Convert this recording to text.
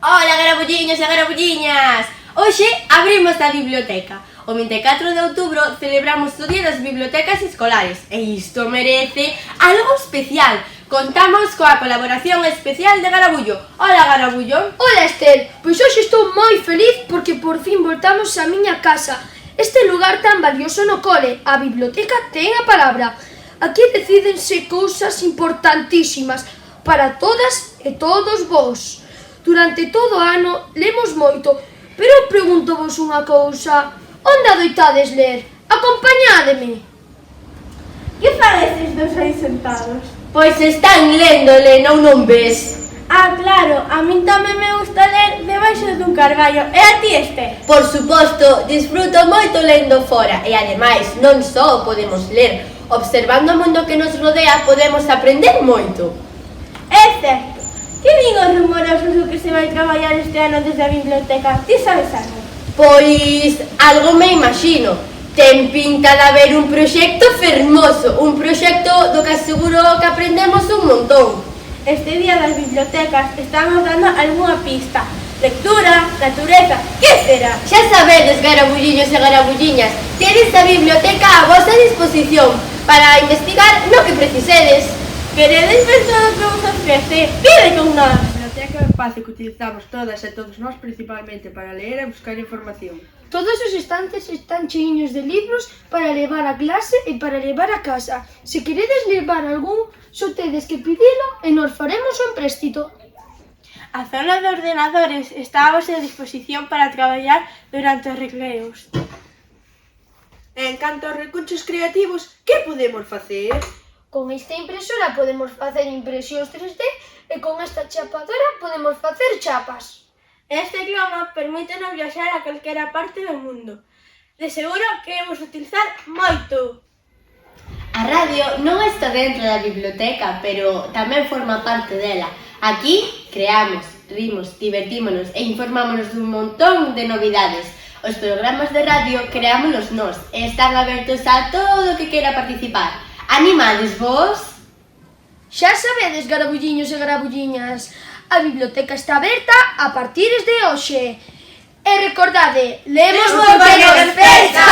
Ola, garabulliños e garabulliñas! Hoxe abrimos a biblioteca. O 24 de outubro celebramos o Día das Bibliotecas Escolares e isto merece algo especial. Contamos coa colaboración especial de Garabullo. Ola, Garabullo! Ola, Estel! Pois hoxe estou moi feliz porque por fin voltamos á miña casa. Este lugar tan valioso no cole, a biblioteca ten a palabra. Aquí decídense cousas importantísimas para todas e todos vós. Durante todo o ano lemos moito, pero pregunto vos unha cousa. Onde adoitades ler? Acompañádeme. Que fan estes dos aí sentados? Pois están lendo, Lena, ou non ves? Ah, claro, a min tamén me gusta ler debaixo dun carballo. E a ti, Este? Por suposto, disfruto moito lendo fora e ademais non só podemos ler, observando o mundo que nos rodea podemos aprender moito. É certo. Que din os rumorosos do que se vai traballar este ano desde a biblioteca? Ti sabes algo? Pois algo me imagino. Ten pinta de haber un proxecto fermoso, un proxecto do que aseguro que aprendemos un montón. Este día das bibliotecas estamos dando algunha pista. Lectura, natureza, que será? Xa sabedes, garabulliños e garabulliñas, tedes a biblioteca a vosa disposición para investigar no que precisedes. Queredes ver todo o que vos ofrece? Pide con nós! A biblioteca é un espacio que utilizamos todas e todos nós principalmente para ler e buscar información. Todos os estantes están cheiños de libros para levar a clase e para levar a casa. Se queredes levar algún, só tedes que pedilo e nos faremos un préstito. A zona de ordenadores está a vosa disposición para traballar durante os recreos. En canto aos recursos creativos, que podemos facer? Con esta impresora podemos facer impresións 3D e con esta chapadora podemos facer chapas. Este idioma permítenos viaxar a calquera parte do mundo. De seguro que imos utilizar moito. A radio non está dentro da biblioteca, pero tamén forma parte dela. Aquí creamos, rimos, divertímonos e informámonos dun montón de novidades. Os programas de radio creámonos nós e están abertos a todo o que queira participar. Animades vos? Xa sabedes, garabulliños e garabulliñas, a biblioteca está aberta a partires de hoxe. E recordade, lemos porque nos festa!